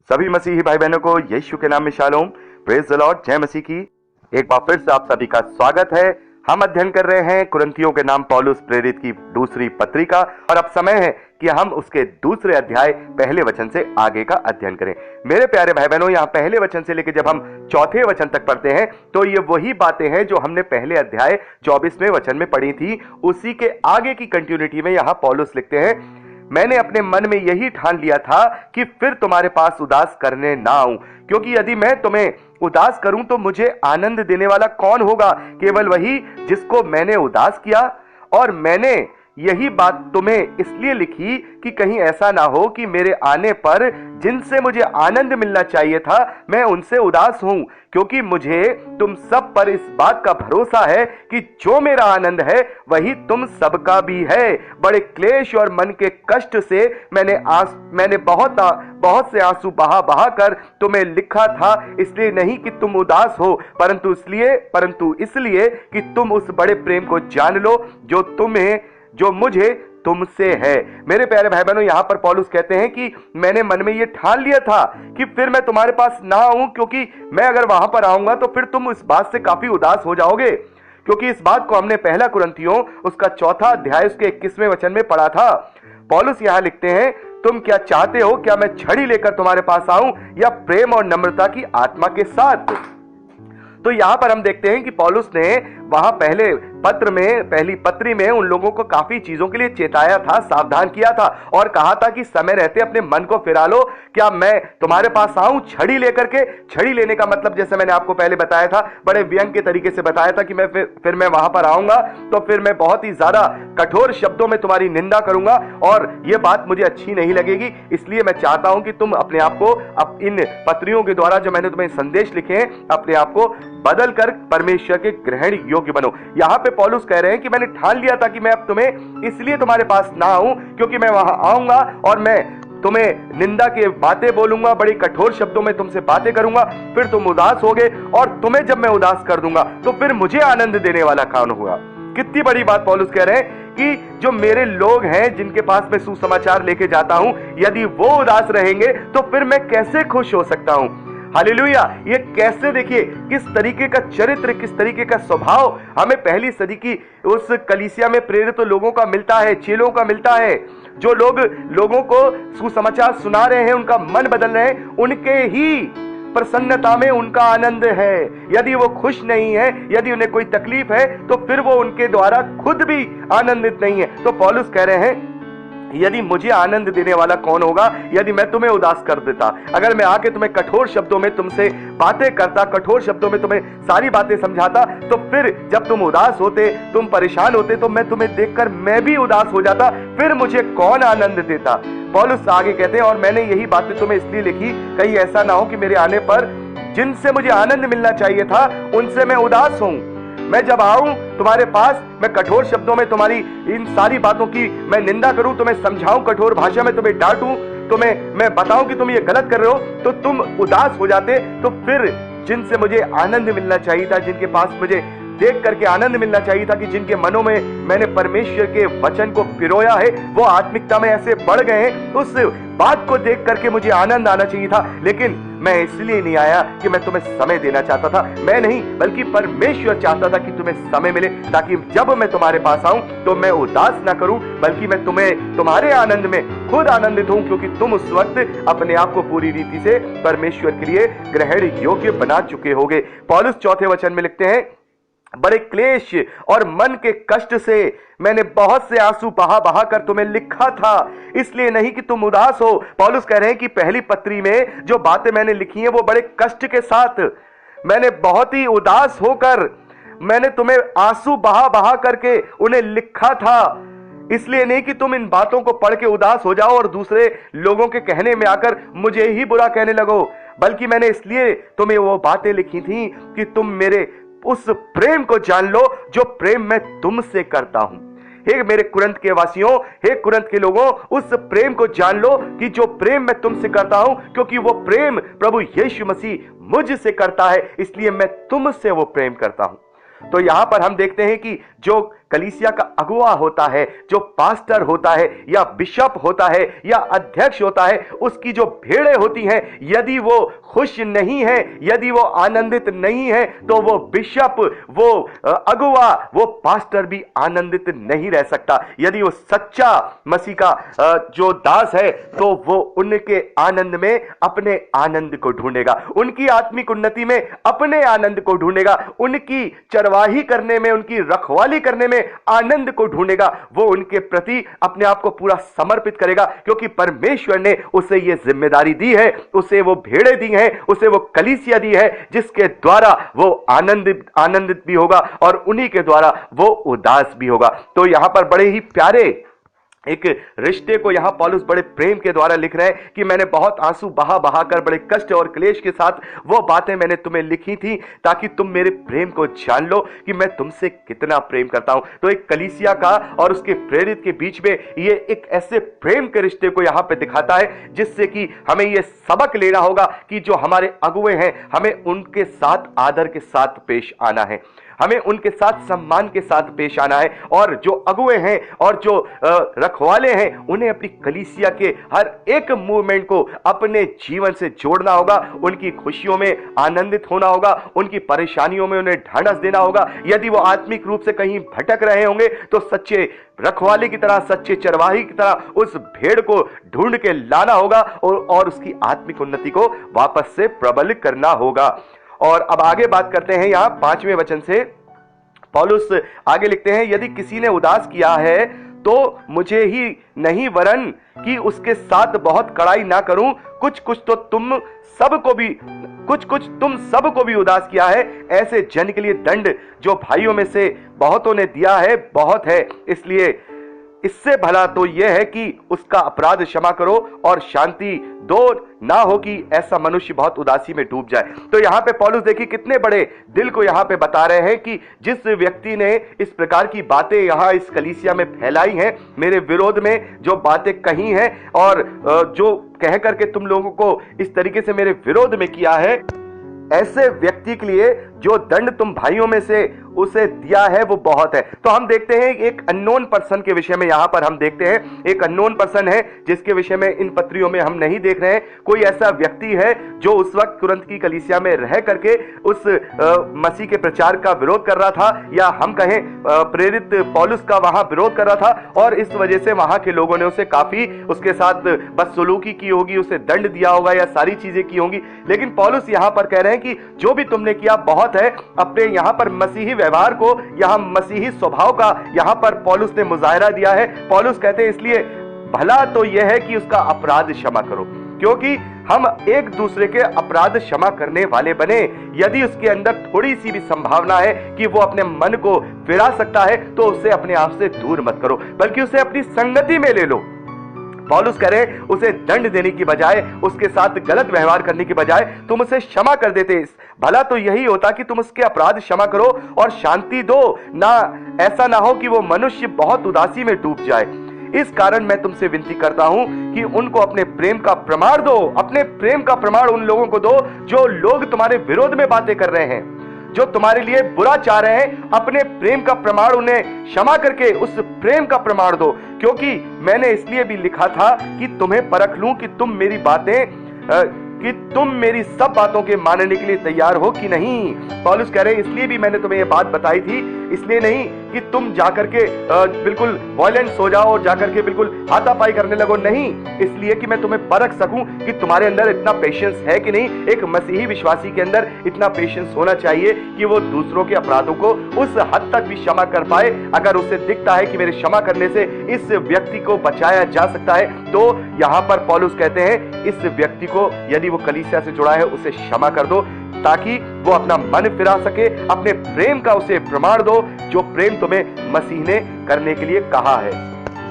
सभी मसीही भाई बहनों को यीशु के नाम में शालोम, प्रेज द लॉर्ड, जय मसीह की। एक बार फिर से आप सभी का स्वागत है। हम अध्ययन कर रहे हैं कुरिन्थियों के नाम पौलुस प्रेरित की दूसरी पत्री का, और अब समय है कि हम उसके दूसरे अध्याय पहले वचन से आगे का अध्ययन करें। मेरे प्यारे भाई बहनों, यहाँ पहले वचन से लेकर जब हम चौथे वचन तक पढ़ते हैं तो ये वही बातें हैं जो हमने पहले अध्याय 24वें वचन में पढ़ी थी। उसी के आगे की कंटिन्यूटी में यहाँ पौलुस लिखते हैं, मैंने अपने मन में यही ठान लिया था कि फिर तुम्हारे पास उदास करने ना आऊं, क्योंकि यदि मैं तुम्हें उदास करूं तो मुझे आनंद देने वाला कौन होगा? केवल वही जिसको मैंने उदास किया। और मैंने यही बात तुम्हें इसलिए लिखी कि कहीं ऐसा ना हो कि मेरे आने पर जिनसे मुझे आनंद मिलना चाहिए था मैं उनसे उदास हूं, क्योंकि मुझे तुम सब पर इस बात का भरोसा है कि जो मेरा आनंद है वही तुम सबका भी है। बड़े क्लेश और मन के कष्ट से मैंने बहुत से आंसू बहा कर तुम्हें लिखा था, इसलिए नहीं कि तुम उदास हो, परंतु इसलिए कि तुम उस बड़े प्रेम को जान लो जो मुझे तुमसे है। मेरे प्यारे भाई बहनों, यहां पर पौलुस कहते हैं कि मैंने मन में यह ठान लिया था कि फिर मैं तुम्हारे पास ना आऊं, क्योंकि मैं अगर वहां पर आऊंगा तो फिर तुम इस बात से काफी उदास हो जाओगे। क्योंकि इस बात को हमने पहला कुरिन्थियों उसका चौथा अध्याय उसके 21वें वचन में पढ़ा था। पौलुस यहां लिखते हैं, तुम क्या चाहते हो? क्या मैं छड़ी लेकर तुम्हारे पास आऊं या प्रेम और नम्रता की आत्मा के साथ? तो यहां पर हम देखते हैं कि पौलुस ने वहां पहली पत्री में उन लोगों को काफी चीजों के लिए चेताया था, सावधान किया था और कहा था कि समय रहते अपने मन को फिरा लो। क्या मैं तुम्हारे पास आऊं छड़ी लेकर के? छड़ी लेने का मतलब, जैसे मैंने आपको पहले बताया था, बड़े व्यंग के तरीके से बताया था कि फिर मैं वहां पर आऊंगा तो फिर मैं बहुत ही ज्यादा कठोर शब्दों में तुम्हारी निंदा करूंगा और यह बात मुझे अच्छी नहीं लगेगी। इसलिए मैं चाहता हूं कि तुम अपने आप को इन पत्रियों के द्वारा जो मैंने तुम्हें संदेश लिखे हैं, अपने आप को बदल कर परमेश्वर के ग्रहण योग्य बनो। यहां पे पौलुस कह रहे हैं कि मैंने ठान लिया था कि मैं अब इसलिए तुम्हारे पास ना आऊं, क्योंकि मैं वहां आऊंगा और मैं तुम्हें निंदा के बातें बोलूंगा, बड़ी कठोर शब्दों में तुमसे बातें करूंगा, फिर तुम उदास होगे और तुम्हें जब मैं उदास कर दूंगा तो फिर मुझे आनंद देने वाला कौन होगा? कितनी बड़ी बात पौलुस कह रहे हैं कि जो मेरे लोग हैं जिनके पास मैं सुसमाचार लेके जाता हूं, यदि वो उदास रहेंगे तो फिर मैं कैसे खुश हो सकता हूं? हालेलुया! ये कैसे, देखिए किस तरीके का चरित्र, किस तरीके का स्वभाव हमें पहली सदी की उस कलीसिया में प्रेरित लोगों का मिलता है, चेलों का मिलता है। जो लोगों को सुसमाचार सुना रहे हैं, उनका मन बदल रहे हैं, उनके ही प्रसन्नता में उनका आनंद है। यदि वो खुश नहीं है, यदि उन्हें कोई तकलीफ है, तो फिर वो उनके द्वारा खुद भी आनंदित नहीं है। तो पौलुस कह रहे हैं, यदि मुझे आनंद देने वाला कौन होगा यदि मैं तुम्हें उदास कर देता? अगर मैं आके तुम्हें कठोर शब्दों में तुमसे बातें करता, कठोर शब्दों में तुम्हें सारी बातें समझाता, तो फिर जब तुम उदास होते, तुम परेशान होते, तो मैं तुम्हें देखकर मैं भी उदास हो जाता, फिर मुझे कौन आनंद देता? पौलुस आगे कहते हैं, और मैंने यही बातें तुम्हें इसलिए लिखी, कहीं ऐसा ना हो कि मेरे आने पर जिनसे मुझे आनंद मिलना चाहिए था उनसे मैं उदास हूं। मैं जब आऊं तुम्हारे पास, मैं कठोर शब्दों में तुम्हारी इन सारी बातों की मैं निंदा करूं, तुम्हें समझाऊं, कठोर भाषा में तुम्हें डांटूं, मैं बताऊं कि तुम ये गलत कर रहे हो, तो तुम उदास हो जाते। तो फिर जिनसे मुझे आनंद मिलना चाहिए था, जिनके पास मुझे देख करके आनंद मिलना चाहिए था, कि जिनके मनों में मैंने परमेश्वर के वचन को पिरोया है, वो आत्मिकता में ऐसे बढ़ गए हैं, उस बात को देख करके मुझे आनंद आना चाहिए था। लेकिन मैं इसलिए नहीं आया कि मैं तुम्हें समय देना चाहता था, मैं नहीं बल्कि परमेश्वर चाहता था कि तुम्हें समय मिले, ताकि जब मैं तुम्हारे पास आऊं तो मैं उदास ना करूं, बल्कि मैं तुम्हारे आनंद में खुद आनंदित हूं, क्योंकि तुम उस वक्त अपने आप को पूरी रीति से परमेश्वर के लिए ग्रहण योग्य बना चुके होगे। पौलुस चौथे वचन में लिखते हैं, बड़े क्लेश और मन के कष्ट से मैंने बहुत से आंसू बहा कर तुम्हें लिखा था, इसलिए नहीं कि तुम उदास हो। पौलुस कह रहे हैं कि पहली पत्री में जो बातें मैंने लिखी हैं वो बड़े कष्ट के साथ, मैंने बहुत ही उदास होकर मैंने तुम्हें आंसू बहा करके उन्हें लिखा था। इसलिए नहीं कि तुम इन बातों को पढ़ के उदास हो जाओ और दूसरे लोगों के कहने में आकर मुझे ही बुरा कहने लगो, बल्कि मैंने इसलिए तुम्हें वो बातें लिखी थी कि तुम मेरे उस प्रेम को जान लो जो प्रेम मैं तुमसे करता हूं। हे मेरे कुरिन्थ के वासियों, हे कुरिन्थ के लोगों, उस प्रेम को जान लो कि जो प्रेम मैं तुमसे करता हूं, क्योंकि वो प्रेम प्रभु यीशु मसीह मुझसे करता है, इसलिए मैं तुमसे वो प्रेम करता हूं। तो यहां पर हम देखते हैं कि जो कलीसिया का अगुवा होता है, जो पास्टर होता है या बिशप होता है या अध्यक्ष होता है, उसकी जो भेड़ें होती हैं, यदि वो खुश नहीं है, यदि वो आनंदित नहीं है, तो वो बिशप, वो अगुवा, वो पास्टर भी आनंदित नहीं रह सकता। यदि वो सच्चा मसीह का जो दास है, तो वो उनके आनंद में अपने आनंद को ढूंढेगा, उनकी आत्मिक उन्नति में अपने आनंद को ढूंढेगा, उनकी चरवाही करने में, उनकी रखवाली करने में आनंद को ढूंढेगा। वो उनके प्रति अपने आप को पूरा समर्पित करेगा, क्योंकि परमेश्वर ने उसे ये जिम्मेदारी दी है, उसे वो भेड़ें दी हैं, उसे वो कलीसिया दी है, जिसके द्वारा वो आनंदित भी होगा और उन्हीं के द्वारा वो उदास भी होगा। तो यहां पर बड़े ही प्यारे एक रिश्ते को यहां पौलुस बड़े प्रेम के द्वारा लिख रहे हैं कि मैंने बहुत आंसू बहा कर, बड़े कष्ट और क्लेश के साथ वो बातें मैंने तुम्हें लिखी थी, ताकि तुम मेरे प्रेम को जान लो कि मैं तुमसे कितना प्रेम करता हूं। तो एक कलीसिया का और उसके प्रेरित के बीच में ये एक ऐसे प्रेम के रिश्ते को यहां पे दिखाता है, जिससे कि हमें ये सबक लेना होगा कि जो हमारे अगुवे हैं, हमें उनके साथ आदर के साथ पेश आना है, हमें उनके साथ सम्मान के साथ पेश आना है। और जो अगुवे हैं और जो रखवाले हैं, उन्हें अपनी कलीसिया के हर एक मूवमेंट को अपने जीवन से जोड़ना होगा, उनकी खुशियों में आनंदित होना होगा, उनकी परेशानियों में उन्हें ढांढस देना होगा। यदि वो आत्मिक रूप से कहीं भटक रहे होंगे, तो सच्चे रखवाले की तरह, सच्चे चरवाही की तरह उस भेड़ को ढूंढ के लाना होगा और उसकी आत्मिक उन्नति को वापस से प्रबल करना होगा। और अब आगे बात करते हैं, यहां 5वें वचन से पौलुस आगे लिखते हैं, यदि किसी ने उदास किया है तो मुझे ही नहीं, वरन कि उसके साथ बहुत कड़ाई ना करूं। कुछ कुछ तुम सबको भी उदास किया है। ऐसे जन के लिए दंड जो भाइयों में से बहुतों ने दिया है बहुत है, इसलिए इससे भला तो यह है कि उसका अपराध क्षमा करो और शांति दो, ना हो कि ऐसा मनुष्य बहुत उदासी में डूब जाए। तो यहां पे पौलुस देखिए कितने बड़े दिल को यहां पे बता रहे हैं कि जिस व्यक्ति ने इस प्रकार की बातें यहां इस कलीसिया में फैलाई हैं, मेरे विरोध में जो बातें कही हैं और जो कह करके तुम लोगों को इस तरीके से मेरे विरोध में किया है, ऐसे व्यक्ति के लिए जो दंड तुम भाइयों में से उसे दिया है वो बहुत है। तो हम देखते हैं एक अननोन पर्सन के विषय में, यहां पर हम देखते हैं एक अननोन पर्सन है जिसके विषय में इन पत्रियों में हम नहीं देख रहे हैं। कोई ऐसा व्यक्ति है जो उस वक्त कुरिन्थ की कलीसिया में रह करके उस मसीह के प्रचार का विरोध कर रहा था, या हम कहें प्रेरित पौलुस का वहां विरोध कर रहा था, और इस वजह से वहां के लोगों ने उसे काफी उसके साथ बदसलूकी की होगी, उसे दंड दिया होगा या सारी चीजें की होंगी। लेकिन पौलुस यहां पर कह रहे हैं कि जो भी तुमने किया बहुत है। अपने यहां पर मसीही व्यवहार को, यहां मसीही स्वभाव का यहां पर पौलुस ने मुजाहरा दिया है। पौलुस कहते हैं इसलिए भला तो यह है कि उसका अपराध क्षमा करो, क्योंकि हम एक दूसरे के अपराध क्षमा करने वाले बने। यदि उसके अंदर थोड़ी सी भी संभावना है कि वो अपने मन को फिरा सकता है, तो उसे अपने आप से दूर मत करो, बल्कि उसे अपनी संगति में ले लो। पौलुस कह रहे उसे दंड देने की बजाय, उसके साथ गलत व्यवहार करने की बजाय तुम उसे क्षमा कर देते। भला तो यही होता कि तुम उसके अपराध क्षमा करो और शांति दो, ना ऐसा ना हो कि वो मनुष्य बहुत उदासी में डूब जाए। इस कारण मैं तुमसे विनती करता हूं कि उनको अपने प्रेम का प्रमाण दो, अपने प्रेम का प्रमाण उन लोगों को दो जो लोग तुम्हारे विरोध में बातें कर रहे हैं, जो तुम्हारे लिए बुरा चाह रहे हैं। अपने प्रेम का प्रमाण उन्हें क्षमा करके उस प्रेम का प्रमाण दो, क्योंकि मैंने इसलिए भी लिखा था कि तुम्हें परख लूं कि तुम मेरी बातें कि तुम मेरी सब बातों के मानने के लिए तैयार हो कि नहीं। पौलुस कह रहे हैं इसलिए भी मैंने तुम्हें यह बात बताई थी, इसलिए नहीं कि तुम जाकर के बिल्कुल वायलेंस हो जाओ और जाकर के बिल्कुल हाथापाई करने लगो, नहीं, इसलिए कि मैं तुम्हें परख सकूं कि तुम्हारे अंदर इतना पेशेंस है कि नहीं। एक मसीही विश्वासी के अंदर इतना पेशेंस होना चाहिए कि वो दूसरों के अपराधों को उस हद तक भी क्षमा कर पाए। अगर उसे दिखता है कि मेरे क्षमा करने से इस व्यक्ति को बचाया जा सकता है, तो यहां पर पौलुस कहते हैं इस व्यक्ति को, यदि वो कलीसिया से जुड़ा है, उसे क्षमा कर दो, ताकि वो अपना मन फिरा सके। अपने प्रेम का उसे प्रमाण दो, जो प्रेम तुम्हें मसीह ने करने के लिए कहा है।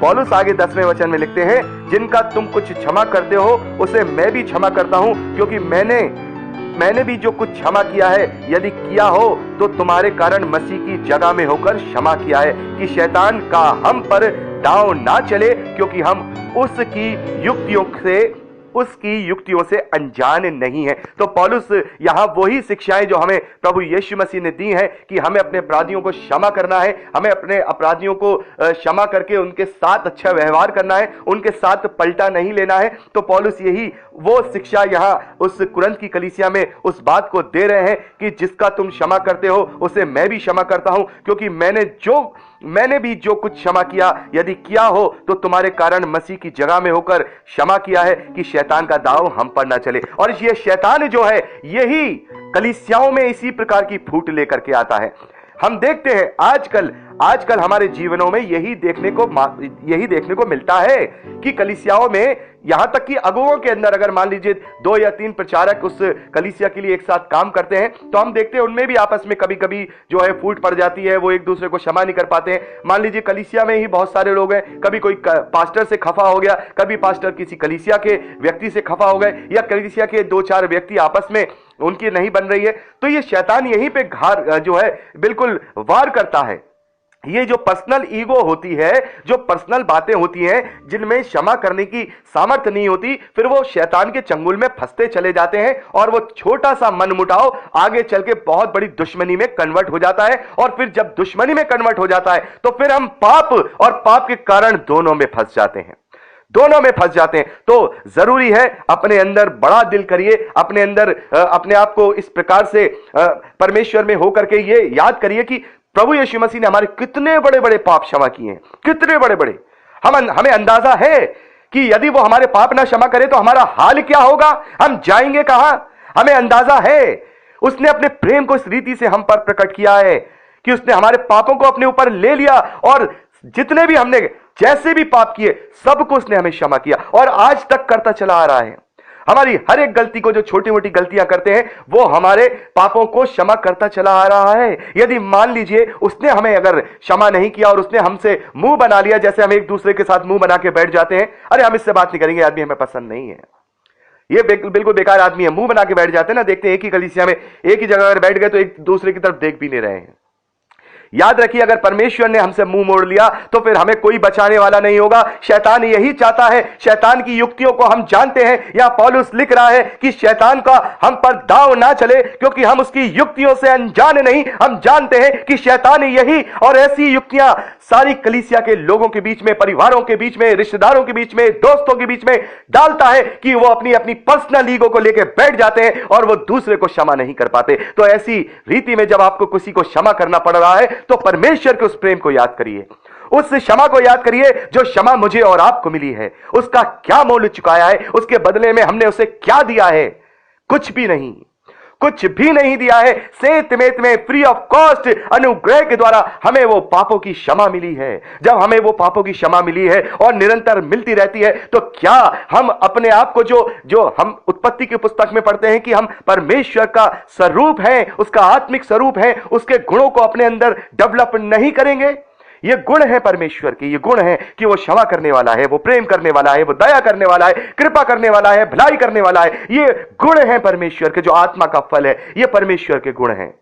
पौलुस आगे 10वें वचन में लिखते हैं, जिनका तुम कुछ क्षमा करते हो उसे मैं भी क्षमा करता हूं, क्योंकि मैंने भी जो कुछ क्षमा किया है, यदि किया हो तो तुम्हारे कारण मसीह की जगह में होकर क्षमा किया है, कि शैतान का हम पर दांव ना चले, क्योंकि हम उसकी युक्तियों से उसकी युक्तियों से अनजान नहीं है। तो पौलुस यहां वही शिक्षाएं जो हमें प्रभु यीशु मसीह ने दी हैं कि हमें अपने अपराधियों को क्षमा करना है, हमें अपने अपराधियों को क्षमा करके उनके साथ अच्छा व्यवहार करना है, उनके साथ पलटा नहीं लेना है। तो पौलुस यही वो शिक्षा यहां उस कुरिन्थ की कलीसिया में उस बात को दे रहे हैं कि जिसका तुम क्षमा करते हो उसे मैं भी क्षमा करता हूं, क्योंकि मैंने भी जो कुछ क्षमा किया यदि किया हो तो तुम्हारे कारण मसीह की जगह में होकर क्षमा किया है, कि शैतान का दाव हम पर ना चले। और ये शैतान जो है यही कलीसियाओं में इसी प्रकार की फूट लेकर के आता है। हम देखते हैं आजकल हमारे जीवनों में यही देखने को मिलता है कि कलीसियाओं में, यहां तक कि अगुओं के अंदर अगर मान लीजिए 2 या 3 प्रचारक उस कलीसिया के लिए एक साथ काम करते हैं तो हम देखते हैं उनमें भी आपस में कभी कभी जो है फूट पड़ जाती है, वो एक दूसरे को क्षमा नहीं कर पाते हैं। मान लीजिए कलीसिया में ही बहुत सारे लोग हैं, कभी कोई पास्टर से खफा हो गया, कभी पास्टर किसी कलीसिया के व्यक्ति से खफा हो गए, या कलीसिया के 2-4 व्यक्ति आपस में उनकी नहीं बन रही है। तो ये शैतान यहीं पे घार जो है बिल्कुल वार करता है। ये जो पर्सनल ईगो होती है, जो पर्सनल बातें होती हैं जिनमें क्षमा करने की सामर्थ्य नहीं होती, फिर वो शैतान के चंगुल में फंसते चले जाते हैं और वो छोटा सा मनमुटाव आगे चल के बहुत बड़ी दुश्मनी में कन्वर्ट हो जाता है। और फिर जब दुश्मनी में कन्वर्ट हो जाता है तो फिर हम पाप और पाप के कारण दोनों में फंस जाते हैं। तो जरूरी है अपने अंदर बड़ा दिल करिए, अपने अंदर अपने आप को इस प्रकार से परमेश्वर में होकर के ये याद करिए कि प्रभु यीशु मसीह ने हमारे कितने बड़े बड़े पाप क्षमा किए हैं, कितने बड़े बड़े। हमें अंदाजा है कि यदि वो हमारे पाप ना क्षमा करे तो हमारा हाल क्या होगा, हम जाएंगे कहां। हमें अंदाजा है उसने अपने प्रेम को इस रीति से हम पर प्रकट किया है कि उसने हमारे पापों को अपने ऊपर ले लिया और जितने भी हमने जैसे भी पाप किए सबको उसने हमें क्षमा किया और आज तक करता चला आ रहा है। हमारी हर एक गलती को, जो छोटी मोटी गलतियां करते हैं, वो हमारे पापों को क्षमा करता चला आ रहा है। यदि मान लीजिए उसने हमें अगर क्षमा नहीं किया और उसने हमसे मुंह बना लिया, जैसे हम एक दूसरे के साथ मुंह बना के बैठ जाते हैं, अरे हम इससे बात नहीं करेंगे, आदमी हमें पसंद नहीं है, ये बिल्कुल बेकार आदमी है, मुंह बना के बैठ जाते हैं ना। देखते हैं एक ही कलीसिया में एक ही जगह अगर बैठ गए तो एक दूसरे की तरफ देख भी नहीं रहे हैं। याद रखिए, अगर परमेश्वर ने हमसे मुंह मोड़ लिया तो फिर हमें कोई बचाने वाला नहीं होगा। शैतान यही चाहता है, शैतान की युक्तियों को हम जानते हैं। या पौलुस लिख रहा है कि शैतान का हम पर दांव ना चले, क्योंकि हम उसकी युक्तियों से अनजान नहीं। हम जानते हैं कि शैतान यही और ऐसी युक्तियां सारी कलीसिया के लोगों के बीच में, परिवारों के बीच में, रिश्तेदारों के बीच में, दोस्तों के बीच में डालता है कि वो अपनी अपनी पर्सनल ईगो को लेकर बैठ जाते हैं और वो दूसरे को क्षमा नहीं कर पाते। तो ऐसी रीति में जब आपको किसी को क्षमा करना पड़ रहा है तो परमेश्वर के उस प्रेम को याद करिए, उस क्षमा को याद करिए जो क्षमा मुझे और आपको मिली है। उसका क्या मोल चुकाया है, उसके बदले में हमने उसे क्या दिया है? कुछ भी नहीं दिया है। सेत में फ्री ऑफ कॉस्ट अनुग्रह के द्वारा हमें वो पापों की क्षमा मिली है। जब हमें वो पापों की क्षमा मिली है और निरंतर मिलती रहती है, तो क्या हम अपने आप को जो हम उत्पत्ति की पुस्तक में पढ़ते हैं कि हम परमेश्वर का स्वरूप हैं, उसका आत्मिक स्वरूप है, उसके गुणों को अपने अंदर डेवलप नहीं करेंगे? ये गुण है परमेश्वर के, ये गुण है कि वो क्षमा करने वाला है, वो प्रेम करने वाला है, वो दया करने वाला है, कृपा करने वाला है, भलाई करने वाला है। ये गुण है परमेश्वर के, जो आत्मा का फल है, ये परमेश्वर के गुण हैं।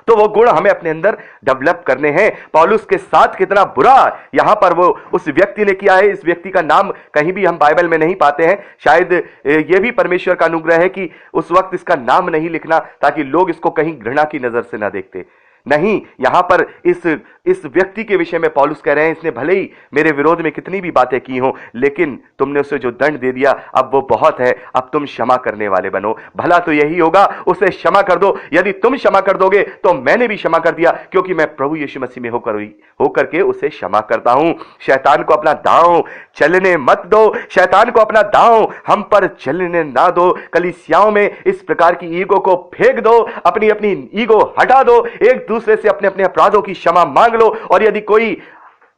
तो वो गुण हमें अपने अंदर डेवलप करने हैं। पौलुस के साथ कितना बुरा यहां पर वो उस व्यक्ति ने किया है, इस व्यक्ति का नाम कहीं भी हम बाइबल में नहीं पाते हैं। शायद ये भी परमेश्वर का अनुग्रह है कि उस वक्त इसका नाम नहीं लिखना, ताकि लोग इसको कहीं घृणा की नजर से ना देखते। नहीं, यहां पर इस व्यक्ति के विषय में पौलुस कह रहे हैं, इसने भले ही मेरे विरोध में कितनी भी बातें की हो, लेकिन तुमने उसे जो दंड दे दिया अब वो बहुत है, अब तुम क्षमा करने वाले बनो। भला तो यही होगा, उसे क्षमा कर दो। यदि तुम क्षमा कर दोगे तो मैंने भी क्षमा कर दिया, क्योंकि मैं प्रभु यीशु मसीह में होकर के उसे क्षमा करता हूं। शैतान को अपना दांव चलने मत दो, शैतान को अपना दांव हम पर चलने ना दो। कलीसियाओं में इस प्रकार की ईगो को फेंक दो, अपनी अपनी ईगो हटा दो, एक दूसरे से अपने अपने अपराधों की क्षमा मांग लो। और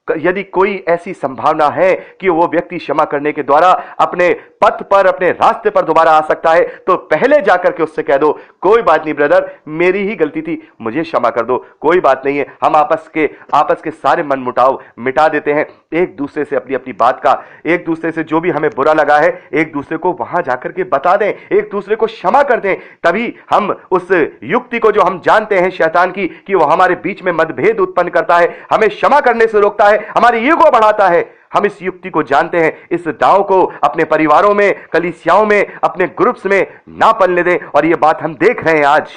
यदि कोई ऐसी संभावना है कि वो व्यक्ति क्षमा करने के द्वारा अपने पथ पर, अपने रास्ते पर दोबारा आ सकता है, तो पहले जाकर के उससे कह दो, कोई बात नहीं ब्रदर, मेरी ही गलती थी, मुझे क्षमा कर दो, कोई बात नहीं है। हम आपस के सारे मनमुटाव मिटा देते हैं, एक दूसरे से अपनी अपनी बात का, एक दूसरे से जो भी हमें बुरा लगा है, एक दूसरे को वहां जाकर के बता दें, एक दूसरे को क्षमा कर दें। तभी हम उस युक्ति को, जो हम जानते हैं शैतान की, कि वो हमारे बीच में मतभेद उत्पन्न करता है, हमें क्षमा करने से रोकता है, हमारी ईगो बढ़ाता है, हम इस युक्ति को जानते हैं, इस दांव को अपने परिवारों में, कलीसियाओं में, अपने ग्रुप्स में ना पलने दें। और ये बात हम देख रहे हैं, आज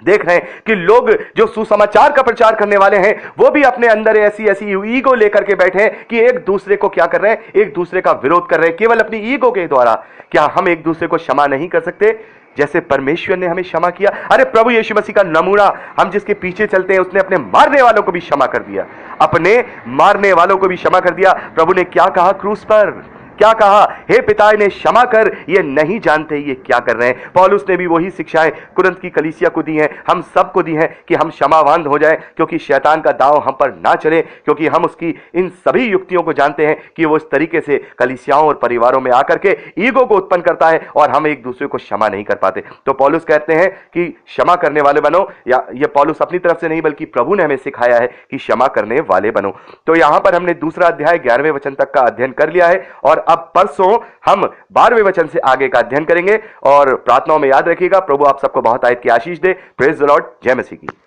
देख रहे हैं कि लोग जो सुसमाचार का प्रचार करने वाले हैं वो भी अपने अंदर ऐसी ऐसी ईगो लेकर के बैठे हैं कि एक दूसरे को क्या कर रहे हैं, एक दूसरे का विरोध कर रहे हैं केवल अपनी ईगो के द्वारा। क्या हम एक दूसरे को क्षमा नहीं कर सकते जैसे परमेश्वर ने हमें क्षमा किया? अरे प्रभु यीशु मसीह का नमूना, हम जिसके पीछे चलते हैं, उसने अपने मारने वालों को भी क्षमा कर दिया, अपने मारने वालों को भी क्षमा कर दिया। प्रभु ने क्या कहा क्रूस पर? क्या कहा? हे पिता इन्हें क्षमा कर, ये नहीं जानते ये क्या कर रहे हैं। पौलुस ने भी वही शिक्षाएं कुरिन्थ की कलीसिया को दी हैं, हम सबको दी हैं कि हम क्षमावान हो जाएं, क्योंकि शैतान का दांव हम पर ना चले, क्योंकि हम उसकी इन सभी युक्तियों को जानते हैं कि वो इस तरीके से कलीसियाओं और परिवारों में आकर के ईगो को उत्पन्न करता है और हम एक दूसरे को क्षमा नहीं कर पाते। तो पौलुस कहते हैं कि क्षमा करने वाले बनो, या ये पौलुस अपनी तरफ से नहीं बल्कि प्रभु ने हमें सिखाया है कि क्षमा करने वाले बनो। तो यहां पर हमने दूसरा अध्याय 11वें वचन तक का अध्ययन कर लिया है और अब परसों हम 12वें वचन से आगे का अध्ययन करेंगे। और प्रार्थनाओं में याद रखिएगा। प्रभु आप सबको बहुत आयत की आशीष दे। Praise the lord. जय मसीह की।